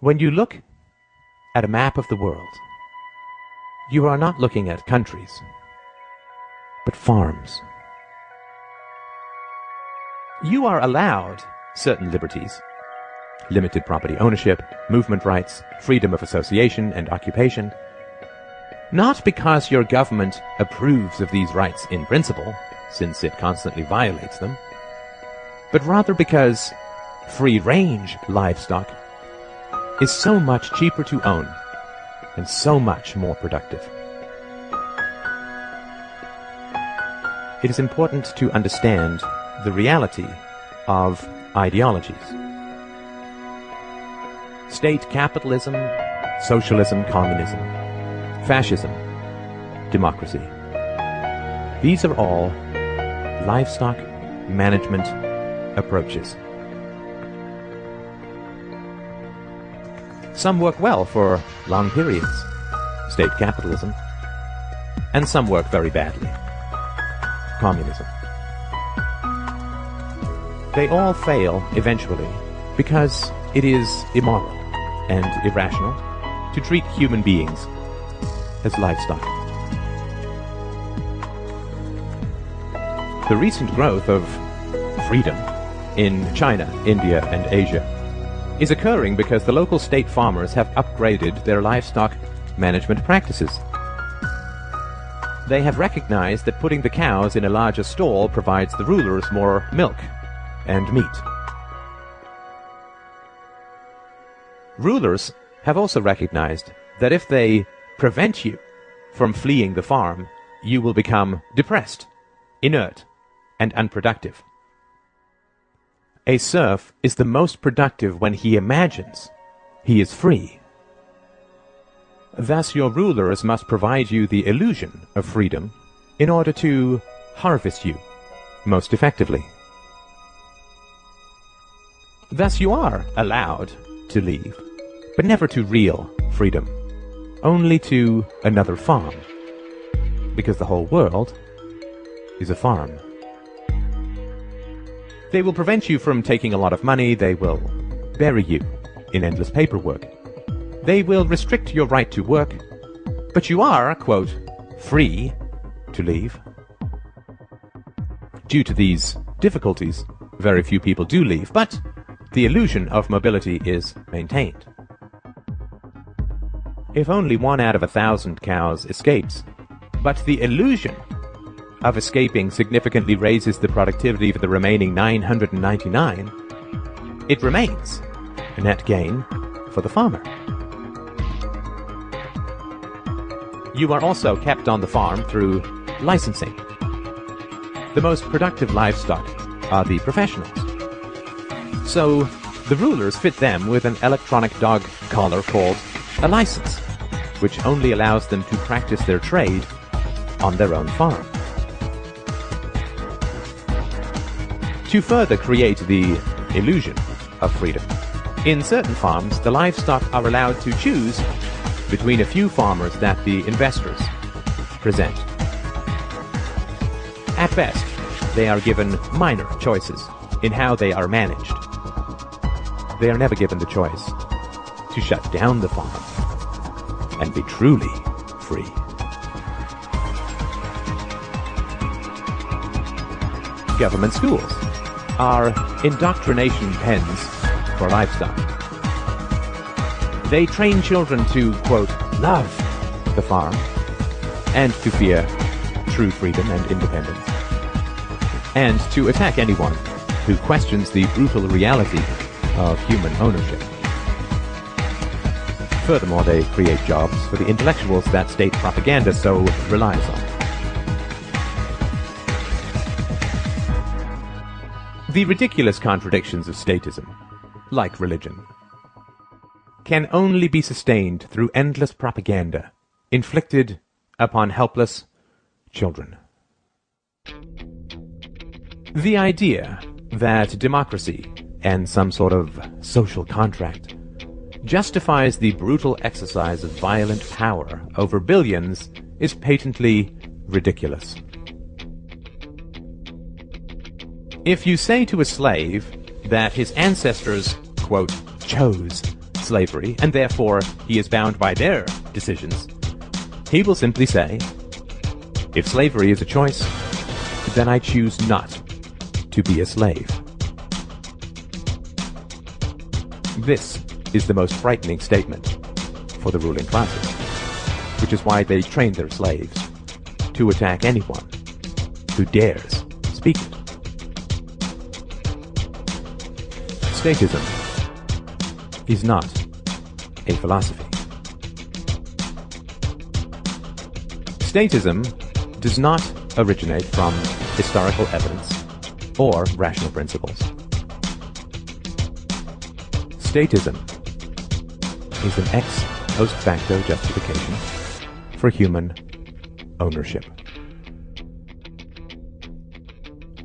When you look at a map of the world, you are not looking at countries, but farms. You are allowed certain liberties: limited property ownership, movement rights, freedom of association and occupation, not because your government approves of these rights in principle, since it constantly violates them, but rather because free-range livestock is so much cheaper to own and so much more productive. It is important to understand the reality of ideologies. State capitalism, socialism, communism, fascism, democracy. These are all livestock management approaches. Some work well for long periods, state capitalism, and some work very badly, communism. They all fail eventually because it is immoral and irrational to treat human beings as livestock. The recent growth of freedom in China, India, and Asia is occurring because the local state farmers have upgraded their livestock management practices. They have recognized that putting the cows in a larger stall provides the rulers more milk and meat. Rulers have also recognized that if they prevent you from fleeing the farm, you will become depressed, inert, and unproductive. A serf is the most productive when he imagines he is free. Thus, your rulers must provide you the illusion of freedom in order to harvest you most effectively. Thus, you are allowed to leave, but never to real freedom, only to another farm, because the whole world is a farm. They will prevent you from taking a lot of money. They will bury you in endless paperwork. They will restrict your right to work, but you are, quote, free to leave. Due to these difficulties, very few people do leave, but the illusion of mobility is maintained. If only 1 out of 1,000 cows escapes, but the illusion of escaping significantly raises the productivity for the remaining 999, it remains a net gain for the farmer. You are also kept on the farm through licensing. The most productive livestock are the professionals. So the rulers fit them with an electronic dog collar called a license, which only allows them to practice their trade on their own farm. To further create the illusion of freedom, in certain farms the livestock are allowed to choose between a few farmers that the investors present. At best, they are given minor choices in how they are managed. They are never given the choice to shut down the farm and be truly free. Government schools are indoctrination pens for livestock. They train children to, quote, love the farm and to fear true freedom and independence, and to attack anyone who questions the brutal reality of human ownership. Furthermore, they create jobs for the intellectuals that state propaganda so relies on. The ridiculous contradictions of statism, like religion, can only be sustained through endless propaganda inflicted upon helpless children. The idea that democracy and some sort of social contract justifies the brutal exercise of violent power over billions is patently ridiculous. If you say to a slave that his ancestors, quote, chose slavery, and therefore he is bound by their decisions, he will simply say, if slavery is a choice, then I choose not to be a slave. This is the most frightening statement for the ruling classes, which is why they train their slaves to attack anyone who dares speak it. Statism is not a philosophy. Statism does not originate from historical evidence or rational principles. Statism is an ex post facto justification for human ownership.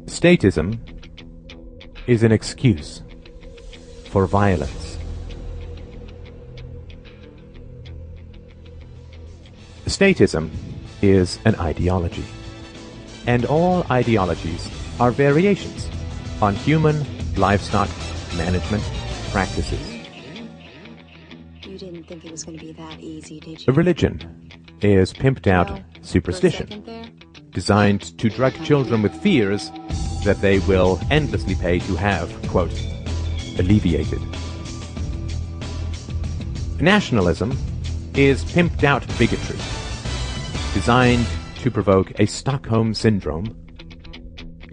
Statism is an excuse for violence. Statism is an ideology, and all ideologies are variations on human livestock management practices. You didn't think it was going to be that easy, did you? A religion is pimped out superstition, designed to drug children with fears that they will endlessly pay to have, quote, alleviated. Nationalism is pimped out bigotry, designed to provoke a Stockholm syndrome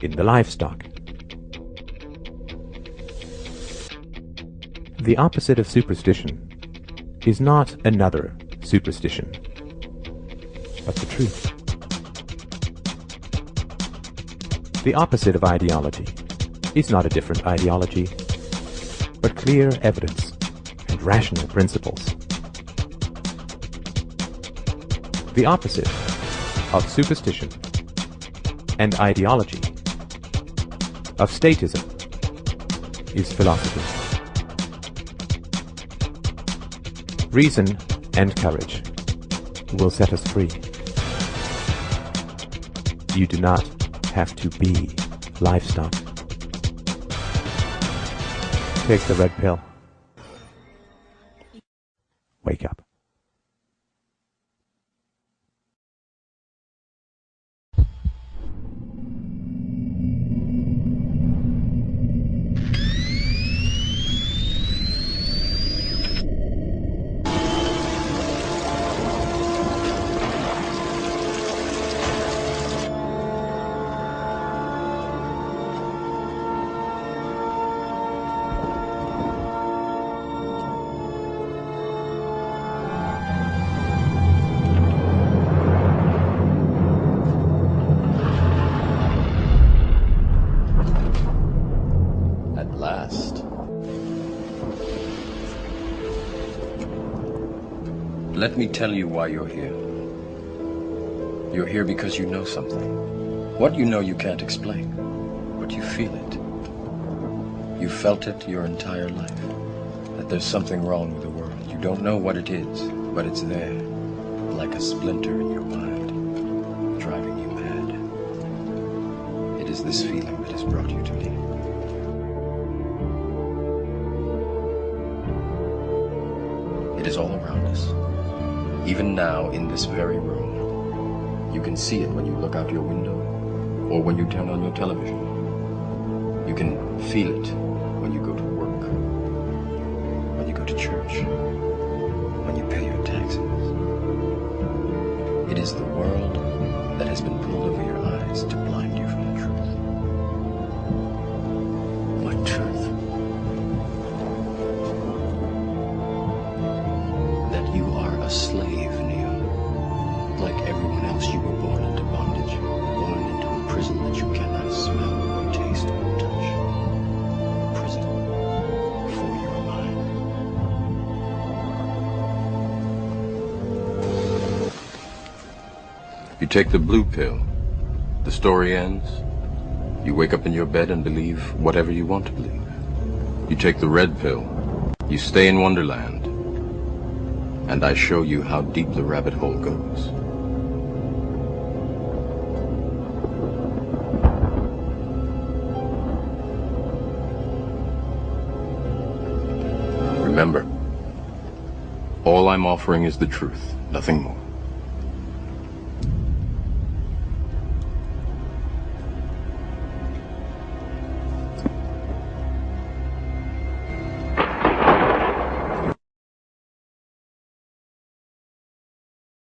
in the livestock. The opposite of superstition is not another superstition, but the truth. The opposite of ideology is not a different ideology, but clear evidence and rational principles. The opposite of superstition and ideology, of statism, is philosophy. Reason and courage will set us free. You do not have to be livestock. Take the red pill. Wake up. Let me tell you why you're here. You're here because you know something. What you know you can't explain, but you feel it. You felt it your entire life, that there's something wrong with the world. You don't know what it is, but it's there, like a splinter in your mind, driving you mad. It is this feeling that has brought you to me. It is all around us. Even now, in this very room, you can see it when you look out your window or when you turn on your television. You can feel it when you go to work, when you go to church, when you pay your taxes. It is the world that has been pulled over your eyes to blind you from the truth. What truth? That you are a slave, Neo. Like everyone else, you were born into bondage, born into a prison that you cannot smell or taste or touch. A prison for your mind. You take the blue pill, the story ends. You wake up in your bed and believe whatever you want to believe. You take the red pill, you stay in Wonderland, and I show you how deep the rabbit hole goes. Remember, All I'm offering is the truth, nothing more.